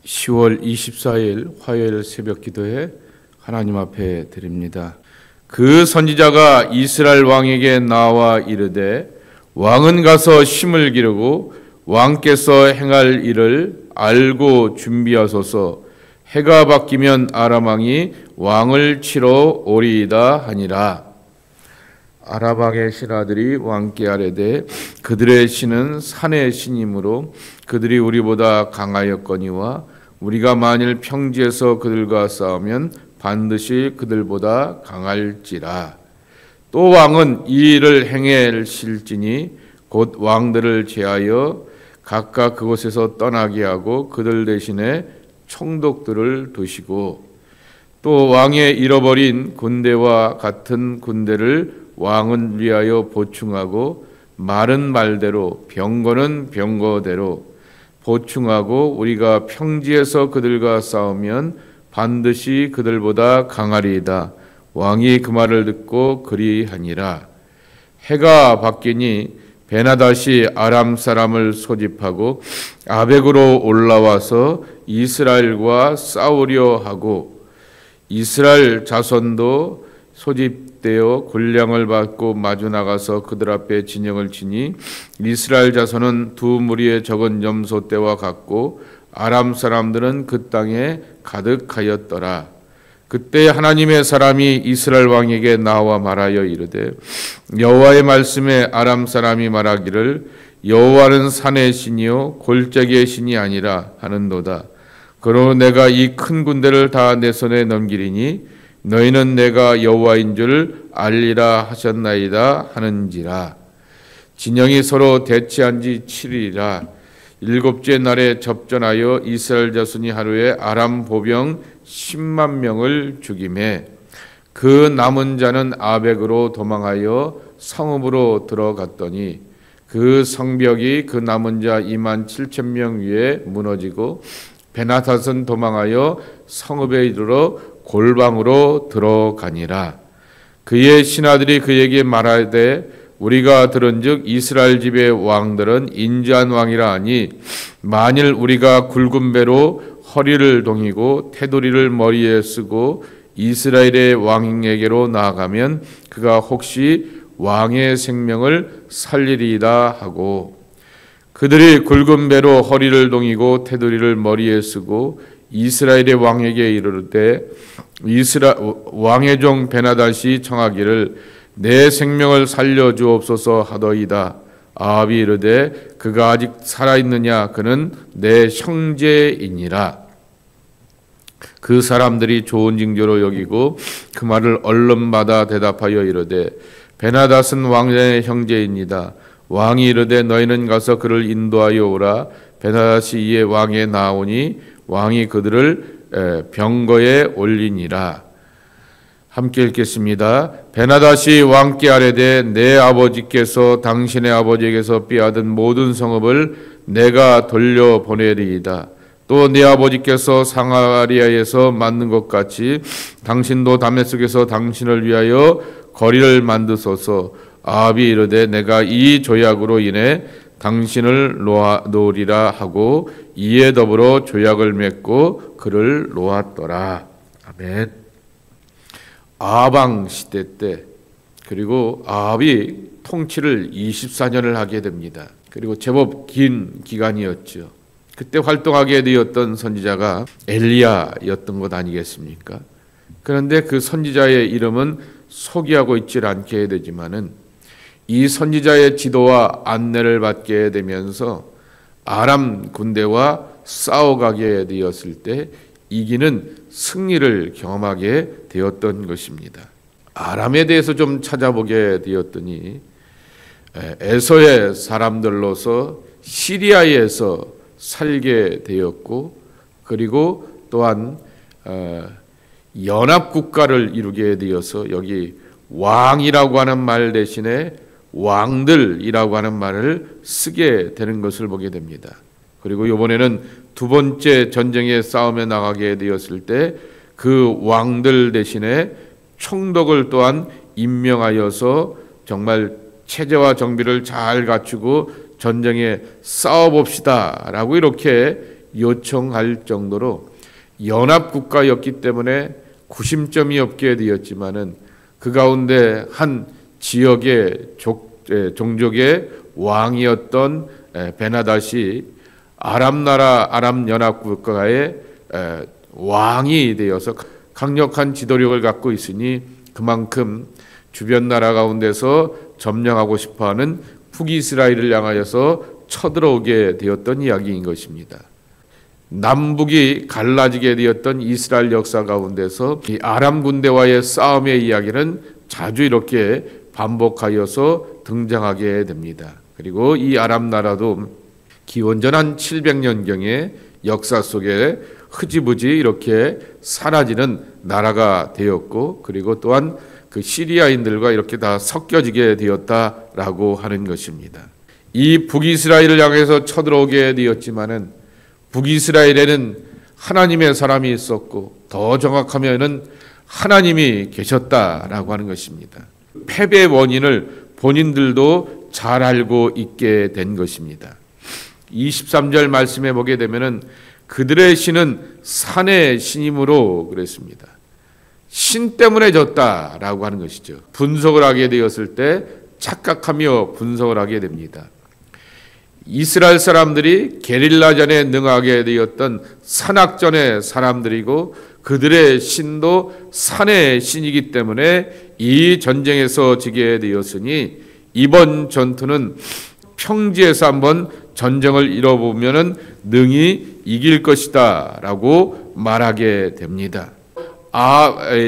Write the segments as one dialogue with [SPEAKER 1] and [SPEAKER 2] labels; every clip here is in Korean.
[SPEAKER 1] 10월 24일 화요일 새벽 기도에 하나님 앞에 드립니다. 그 선지자가 이스라엘 왕에게 나와 이르되 왕은 가서 힘을 기르고 왕께서 행할 일을 알고 준비하소서. 해가 바뀌면 아람 왕이 왕을 치러 오리이다 하니라. 아람 왕의 신하들이 왕께 아뢰되 그들의 신은 산의 신이므로 그들이 우리보다 강하였거니와 우리가 만일 평지에서 그들과 싸우면 반드시 그들보다 강할지라. 또 왕은 이 일을 행하실지니 곧 왕들을 제하여 각각 그곳에서 떠나게 하고 그들 대신에 총독들을 두시고 또 왕의 잃어버린 군대와 같은 군대를 왕은 위하여 보충하고 말은 말대로 병거는 병거대로 보충하고 우리가 평지에서 그들과 싸우면 반드시 그들보다 강하리이다. 왕이 그 말을 듣고 그리하니라. 해가 바뀌니 베나닷이 아람 사람을 소집하고 아벡으로 올라와서 이스라엘과 싸우려 하고 이스라엘 자손도 소집되어 군량을 받고 마주 나가서 그들 앞에 진영을 치니 이스라엘 자손은 두 무리의 적은 염소 떼와 같고 아람 사람들은 그 땅에 가득하였더라. 그때 하나님의 사람이 이스라엘 왕에게 나와 말하여 이르되 여호와의 말씀에 아람 사람이 말하기를 여호와는 산의 신이요 골짜기의 신이 아니라 하는도다. 그러므로 내가 이 큰 군대를 다 내 손에 넘기리니 너희는 내가 여호와인 줄 알리라 하셨나이다 하는지라. 진영이 서로 대치한 지 7일이라. 일곱째 날에 접전하여 이스라엘 자손이 하루에 아람 보병 10만 명을 죽이매 그 남은 자는 아벡으로 도망하여 성읍으로 들어갔더니 그 성벽이 그 남은 자 2만 7천 명 위에 무너지고 베나닷은 도망하여 성읍에 이르러 골방으로 들어가니라. 그의 신하들이 그에게 말하되 우리가 들은즉 이스라엘 집의 왕들은 인자한 왕이라 하니 만일 우리가 굵은 배로 허리를 동이고 테두리를 머리에 쓰고 이스라엘의 왕에게로 나아가면 그가 혹시 왕의 생명을 살리리이다 하고 그들이 굵은 배로 허리를 동이고 테두리를 머리에 쓰고 이스라엘의 왕에게 이르되 왕의 종 베나닷이 청하기를 내 생명을 살려주옵소서 하더이다. 아합이 이르되 그가 아직 살아있느냐 그는 내 형제이니라. 그 사람들이 좋은 징조로 여기고 그 말을 얼른 받아 대답하여 이르되 베나닷은 왕의 형제입니다. 왕이 이르되 너희는 가서 그를 인도하여 오라. 베나닷이 이에 왕에 나오니 왕이 그들을 병거에 올리니라. 함께 읽겠습니다. 베나닷이 왕께 아뢰되 내 아버지께서 당신의 아버지에게서 빼앗은 모든 성읍을 내가 돌려보내리이다. 또 내 아버지께서 사마리아에서 만든 것 같이 당신도 다메섹에서 당신을 위하여 거리를 만드소서. 아합이 이르되 내가 이 조약으로 인해 당신을 놓으리라 하고 이에 더불어 조약을 맺고 그를 놓았더라. 아멘. 아방 시대 때 그리고 아합이 통치를 24년을 하게 됩니다. 그리고 제법 긴 기간이었죠. 그때 활동하게 되었던 선지자가 엘리야였던 것 아니겠습니까? 그런데 그 선지자의 이름은 소개하고 있지 않게 되지만은 이 선지자의 지도와 안내를 받게 되면서 아람 군대와 싸워가게 되었을 때 이기는 승리를 경험하게 되었던 것입니다. 아람에 대해서 좀 찾아보게 되었더니 에서의 사람들로서 시리아에서 살게 되었고 그리고 또한 연합국가를 이루게 되어서 여기 왕이라고 하는 말 대신에 왕들이라고 하는 말을 쓰게 되는 것을 보게 됩니다. 그리고 이번에는 두 번째 전쟁에 싸움에 나가게 되었을 때 그 왕들 대신에 총독을 또한 임명하여서 정말 체제와 정비를 잘 갖추고 전쟁에 싸워봅시다 라고 이렇게 요청할 정도로 연합국가였기 때문에 구심점이 없게 되었지만은 그 가운데 한 지역의 종족의 왕이었던 베나닷이 아람 나라 아람 연합국가의 왕이 되어서 강력한 지도력을 갖고 있으니 그만큼 주변 나라 가운데서 점령하고 싶어하는 북이스라엘을 향하여서 쳐들어오게 되었던 이야기인 것입니다. 남북이 갈라지게 되었던 이스라엘 역사 가운데서 이 아람 군대와의 싸움의 이야기는 자주 이렇게 반복하여서 등장하게 됩니다. 그리고 이 아람 나라도 기원전 한 700년경에 역사 속에 흐지부지 이렇게 사라지는 나라가 되었고, 그리고 또한 그 시리아인들과 이렇게 다 섞여지게 되었다라고 하는 것입니다. 이 북이스라엘을 향해서 쳐들어오게 되었지만은 북이스라엘에는 하나님의 사람이 있었고, 더 정확하면은 하나님이 계셨다라고 하는 것입니다. 패배의 원인을 본인들도 잘 알고 있게 된 것입니다. 23절 말씀에 보게 되면은 그들의 신은 산의 신임으로 그랬습니다. 신 때문에 졌다라고 하는 것이죠. 분석을 하게 되었을 때 착각하며 분석을 하게 됩니다. 이스라엘 사람들이 게릴라전에 능하게 되었던 산악전의 사람들이고, 그들의 신도 산의 신이기 때문에 이 전쟁에서 지게 되었으니 이번 전투는 평지에서 한번 전쟁을 이뤄보면은 능히 이길 것이다 라고 말하게 됩니다.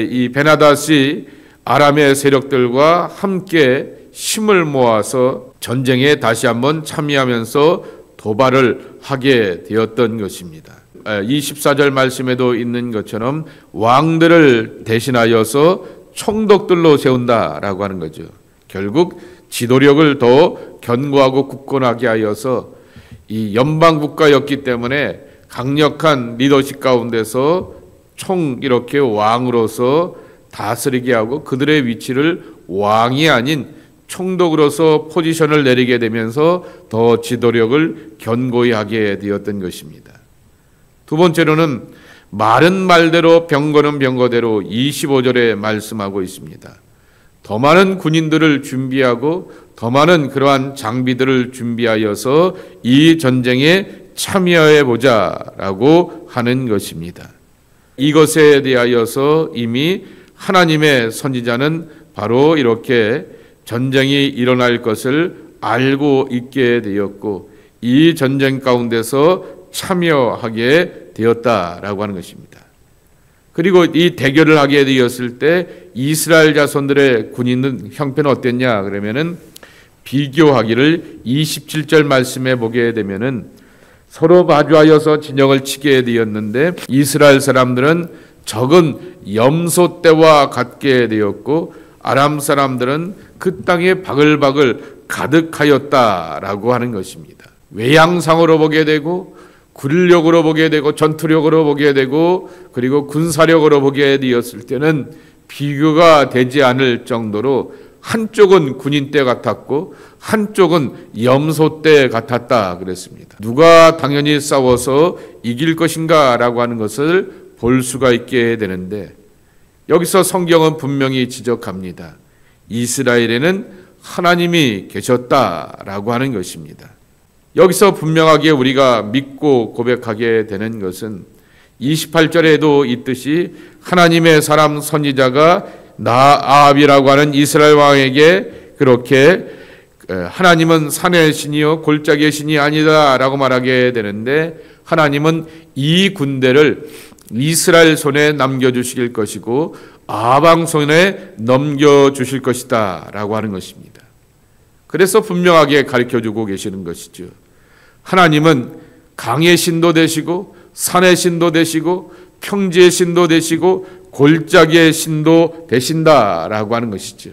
[SPEAKER 1] 이 베나닷이 아람의 세력들과 함께 힘을 모아서 전쟁에 다시 한번 참여하면서 도발을 하게 되었던 것입니다. 24절 말씀에도 있는 것처럼 왕들을 대신하여서 총독들로 세운다라고 하는 거죠. 결국 지도력을 더 견고하고 굳건하게 하여서 이 연방국가였기 때문에 강력한 리더십 가운데서 총 이렇게 왕으로서 다스리게 하고, 그들의 위치를 왕이 아닌 총독으로서 포지션을 내리게 되면서 더 지도력을 견고히 하게 되었던 것입니다. 두 번째로는 말은 말대로 병거는 병거대로 25절에 말씀하고 있습니다. 더 많은 군인들을 준비하고 더 많은 그러한 장비들을 준비하여서 이 전쟁에 참여해 보자라고 하는 것입니다. 이것에 대하여서 이미 하나님의 선지자는 바로 이렇게 전쟁이 일어날 것을 알고 있게 되었고, 이 전쟁 가운데서 참여하게 되었다라고 하는 것입니다. 그리고 이 대결을 하게 되었을 때 이스라엘 자손들의 군인은 형편은 어땠냐 그러면은, 비교하기를 27절 말씀에 보게 되면은 서로 마주하여서 진영을 치게 되었는데 이스라엘 사람들은 적은 염소 떼와 같게 되었고, 아람 사람들은 그 땅에 바글바글 가득하였다라고 하는 것입니다. 외양상으로 보게 되고, 군력으로 보게 되고, 전투력으로 보게 되고, 그리고 군사력으로 보게 되었을 때는 비교가 되지 않을 정도로 한쪽은 군인떼 같았고 한쪽은 염소떼 같았다 그랬습니다. 누가 당연히 싸워서 이길 것인가 라고 하는 것을 볼 수가 있게 되는데, 여기서 성경은 분명히 지적합니다. 이스라엘에는 하나님이 계셨다라고 하는 것입니다. 여기서 분명하게 우리가 믿고 고백하게 되는 것은 28절에도 있듯이 하나님의 사람 선지자가 나압이라고 하는 이스라엘 왕에게 그렇게 하나님은 산의 신이요 골짜기의 신이 아니다 라고 말하게 되는데, 하나님은 이 군대를 이스라엘 손에 남겨주실 것이고 아방 손에 넘겨주실 것이다 라고 하는 것입니다. 그래서 분명하게 가르쳐주고 계시는 것이죠. 하나님은 강의 신도 되시고 산의 신도 되시고 평지의 신도 되시고 골짜기의 신도 되신다라고 하는 것이죠.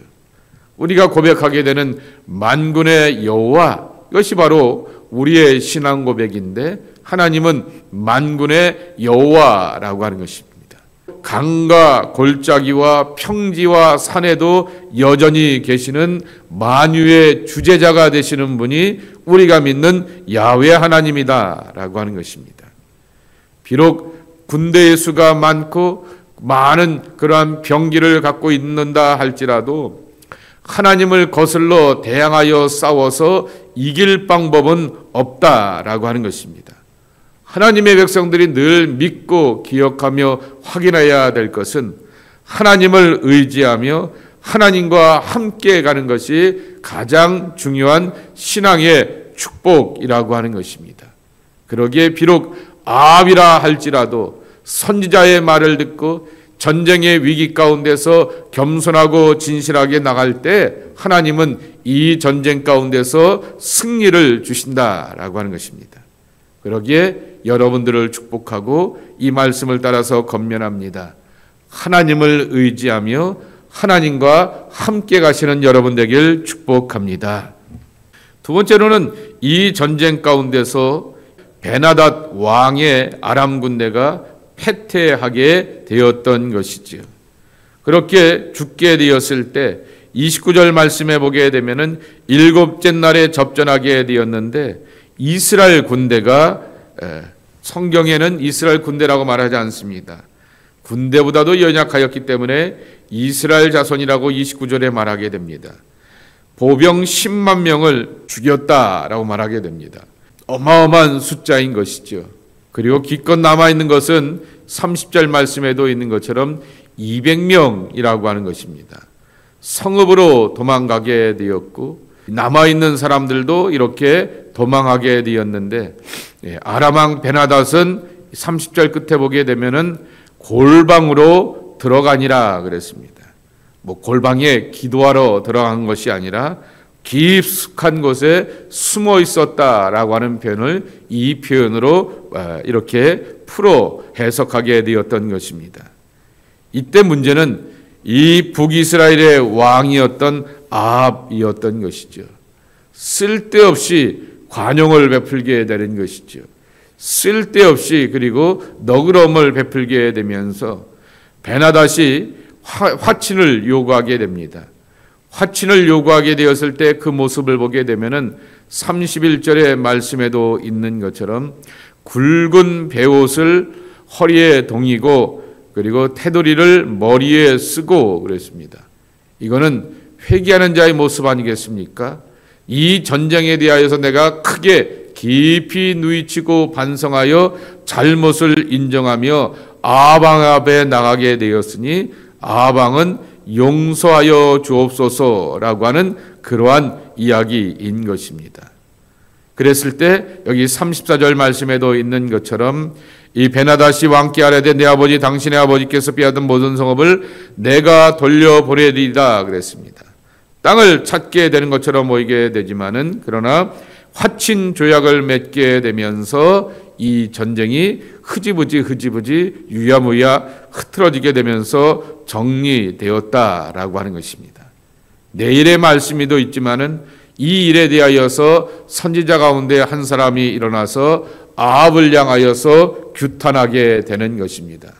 [SPEAKER 1] 우리가 고백하게 되는 만군의 여호와, 이것이 바로 우리의 신앙 고백인데, 하나님은 만군의 여호와라고 하는 것입니다. 강과 골짜기와 평지와 산에도 여전히 계시는 만유의 주재자가 되시는 분이 우리가 믿는 야훼 하나님이다라고 하는 것입니다. 비록 군대의 수가 많고 많은 그러한 병기를 갖고 있는다 할지라도 하나님을 거슬러 대항하여 싸워서 이길 방법은 없다라고 하는 것입니다. 하나님의 백성들이 늘 믿고 기억하며 확인해야 될 것은 하나님을 의지하며 하나님과 함께 가는 것이 가장 중요한 신앙의 축복이라고 하는 것입니다. 그러기에 비록 아합이라 할지라도 선지자의 말을 듣고 전쟁의 위기 가운데서 겸손하고 진실하게 나갈 때 하나님은 이 전쟁 가운데서 승리를 주신다라고 하는 것입니다. 그러기에 여러분들을 축복하고 이 말씀을 따라서 권면합니다. 하나님을 의지하며 하나님과 함께 가시는 여러분 되길 축복합니다. 두 번째로는 이 전쟁 가운데서 베나닷 왕의 아람 군대가 패퇴하게 되었던 것이지요. 그렇게 죽게 되었을 때 29절 말씀에 보게 되면은 일곱째 날에 접전하게 되었는데 이스라엘 군대가 성경에는 이스라엘 군대라고 말하지 않습니다. 군대보다도 연약하였기 때문에 이스라엘 자손이라고 29절에 말하게 됩니다. 보병 10만 명을 죽였다라고 말하게 됩니다. 어마어마한 숫자인 것이죠. 그리고 기껏 남아있는 것은 30절 말씀에도 있는 것처럼 200명이라고 하는 것입니다. 성읍으로 도망가게 되었고 남아있는 사람들도 이렇게 도망하게 되었는데 아람왕 베나닷은 30절 끝에 보게 되면은 골방으로 들어가니라 그랬습니다. 골방에 기도하러 들어간 것이 아니라 깊숙한 곳에 숨어 있었다라고 하는 표현을 이 표현으로 이렇게 풀어 해석하게 되었던 것입니다. 이때 문제는 이 북이스라엘의 왕이었던 아합이었던 것이죠. 쓸데없이 관용을 베풀게 되는 것이죠. 쓸데없이 그리고 너그러움을 베풀게 되면서 베나닷이 화친을 요구하게 됩니다. 화친을 요구하게 되었을 때 그 모습을 보게 되면은 31절의 말씀에도 있는 것처럼 굵은 베옷을 허리에 동이고 그리고 테두리를 머리에 쓰고 그랬습니다. 이거는 회개하는 자의 모습 아니겠습니까? 이 전쟁에 대하여서 내가 크게 깊이 누이치고 반성하여 잘못을 인정하며 아방 앞에 나가게 되었으니 아방은 용서하여 주옵소서라고 하는 그러한 이야기인 것입니다. 그랬을 때 여기 34절 말씀에도 있는 것처럼 이 베나닷이 왕께 아뢰되 내 아버지 당신의 아버지께서 빼앗은 모든 성읍을 내가 돌려보내리라 그랬습니다. 땅을 찾게 되는 것처럼 보이게 되지만은 그러나 화친 조약을 맺게 되면서 이 전쟁이 흐지부지 유야무야 흐트러지게 되면서 정리되었다라고 하는 것입니다. 내일의 말씀이도 있지만은 이 일에 대하여서 선지자 가운데 한 사람이 일어나서 아합을 향하여서 규탄하게 되는 것입니다.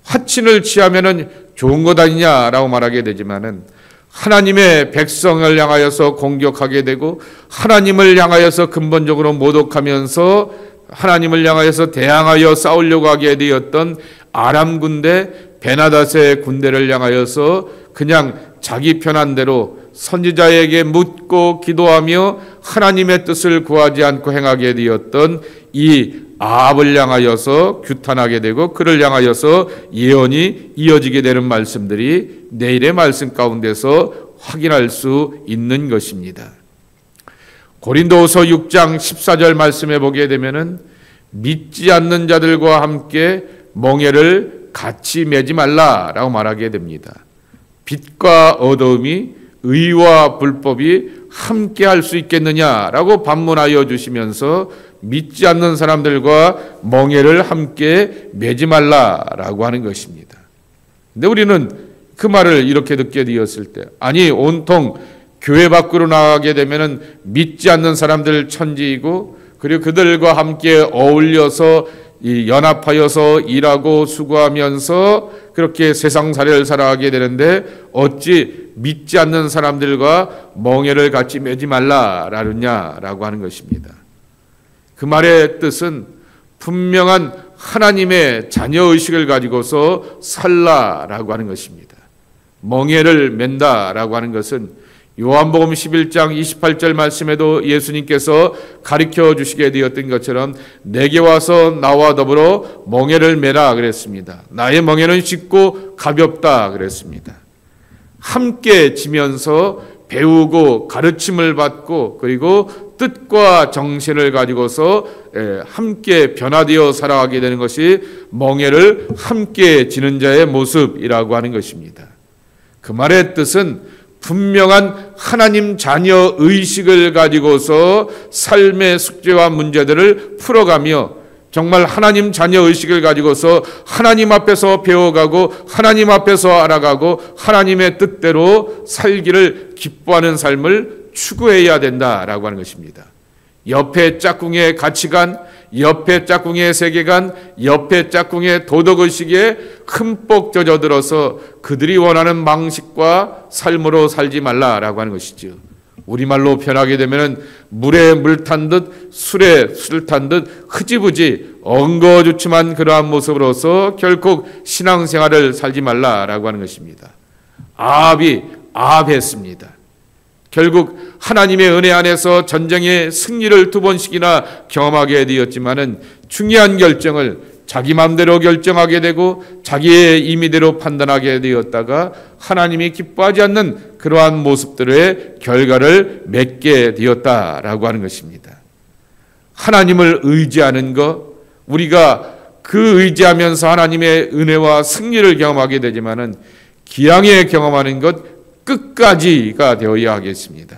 [SPEAKER 1] 화친을 취하면은 좋은 것 아니냐라고 말하게 되지만은 하나님의 백성을 향하여서 공격하게 되고 하나님을 향하여서 근본적으로 모독하면서 하나님을 향하여서 대항하여 싸우려고 하게 되었던 아람 군대 베나닷의 군대를 향하여서 그냥 자기 편한 대로 선지자에게 묻고 기도하며 하나님의 뜻을 구하지 않고 행하게 되었던 이 아합을 향하여서 규탄하게 되고 그를 향하여서 예언이 이어지게 되는 말씀들이 내일의 말씀 가운데서 확인할 수 있는 것입니다. 고린도후서 6장 14절 말씀에 보게 되면은 믿지 않는 자들과 함께 멍에를 같이 매지 말라라고 말하게 됩니다. 빛과 어두움이 의와 불법이 함께 할 수 있겠느냐라고 반문하여 주시면서 믿지 않는 사람들과 멍에를 함께 매지 말라라고 하는 것입니다. 근데 우리는 그 말을 이렇게 듣게 되었을 때 아니 온통 교회 밖으로 나가게 되면은 믿지 않는 사람들 천지이고 그리고 그들과 함께 어울려서 연합하여서 일하고 수고하면서 그렇게 세상살이를 살아가게 되는데 어찌 믿지 않는 사람들과 멍에를 같이 매지 말라라느냐라고 하는 것입니다. 그 말의 뜻은 분명한 하나님의 자녀의식을 가지고서 살라라고 하는 것입니다. 멍에를 맨다라고 하는 것은 요한복음 11장 28절 말씀에도 예수님께서 가르쳐 주시게 되었던 것처럼 내게 와서 나와 더불어 멍에를 매라 그랬습니다. 나의 멍에는 쉽고 가볍다 그랬습니다. 함께 지면서 배우고 가르침을 받고 그리고 뜻과 정신을 가지고서 함께 변화되어 살아가게 되는 것이 멍에를 함께 지는 자의 모습이라고 하는 것입니다. 그 말의 뜻은 분명한 하나님 자녀 의식을 가지고서 삶의 숙제와 문제들을 풀어가며 정말 하나님 자녀 의식을 가지고서 하나님 앞에서 배워가고 하나님 앞에서 알아가고 하나님의 뜻대로 살기를 기뻐하는 삶을 추구해야 된다라고 하는 것입니다. 옆에 짝꿍의 가치관, 옆에 짝꿍의 세계관, 옆에 짝꿍의 도덕의식에 흠뻑 젖어들어서 그들이 원하는 방식과 삶으로 살지 말라라고 하는 것이죠. 우리말로 표현하게 되면 물에 물 탄 듯 술에 술 탄 듯 흐지부지 엉거주춤한 그러한 모습으로서 결코 신앙생활을 살지 말라라고 하는 것입니다. 아합이 아합했습니다. 결국 하나님의 은혜 안에서 전쟁의 승리를 2번씩이나 경험하게 되었지만은 중요한 결정을 자기 마음대로 결정하게 되고 자기의 임의대로 판단하게 되었다가 하나님이 기뻐하지 않는 그러한 모습들의 결과를 맺게 되었다라고 하는 것입니다. 하나님을 의지하는 것, 우리가 그 의지하면서 하나님의 은혜와 승리를 경험하게 되지만은 기왕에 경험하는 것 끝까지가 되어야 하겠습니다.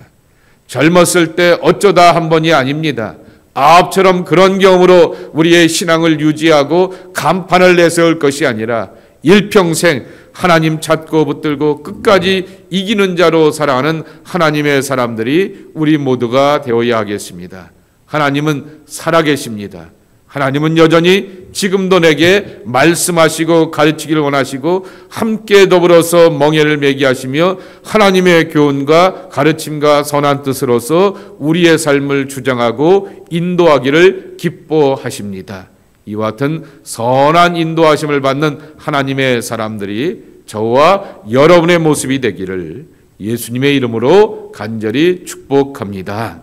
[SPEAKER 1] 젊었을 때 어쩌다 한 번이 아닙니다. 아합처럼 그런 경험으로 우리의 신앙을 유지하고 간판을 내세울 것이 아니라 일평생 하나님 찾고 붙들고 끝까지 이기는 자로 살아가는 하나님의 사람들이 우리 모두가 되어야 하겠습니다. 하나님은 살아계십니다. 하나님은 여전히 지금도 내게 말씀하시고 가르치기를 원하시고 함께 더불어서 멍에를 매게 하시며 하나님의 교훈과 가르침과 선한 뜻으로서 우리의 삶을 주장하고 인도하기를 기뻐하십니다. 이와 같은 선한 인도하심을 받는 하나님의 사람들이 저와 여러분의 모습이 되기를 예수님의 이름으로 간절히 축복합니다.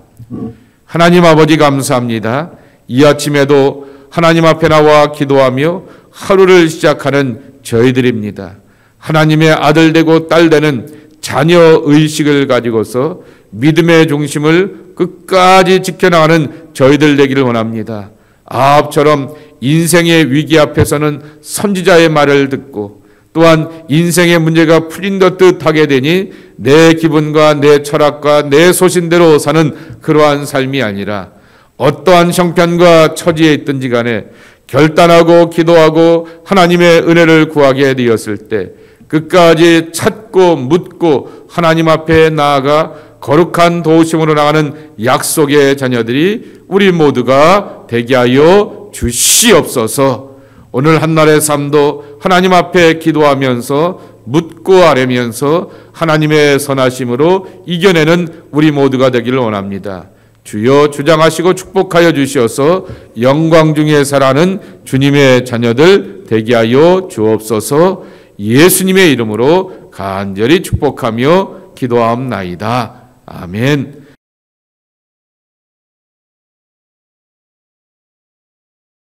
[SPEAKER 1] 하나님 아버지 감사합니다. 이 아침에도 하나님 앞에 나와 기도하며 하루를 시작하는 저희들입니다. 하나님의 아들 되고 딸 되는 자녀 의식을 가지고서 믿음의 중심을 끝까지 지켜나가는 저희들 되기를 원합니다. 아합처럼 인생의 위기 앞에서는 선지자의 말을 듣고 또한 인생의 문제가 풀린 듯 하게 되니 내 기분과 내 철학과 내 소신대로 사는 그러한 삶이 아니라 어떠한 형편과 처지에 있든지 간에 결단하고 기도하고 하나님의 은혜를 구하게 되었을 때 끝까지 찾고 묻고 하나님 앞에 나아가 거룩한 도우심으로 나가는 약속의 자녀들이 우리 모두가 되게 하여 주시옵소서. 오늘 한날의 삶도 하나님 앞에 기도하면서 묻고 아뢰면서 하나님의 선하심으로 이겨내는 우리 모두가 되기를 원합니다. 주여 주장하시고 축복하여 주시어서 영광 중에 살아가는 주님의 자녀들 되게 하여 주옵소서. 예수님의 이름으로 간절히 축복하며 기도하옵나이다. 아멘.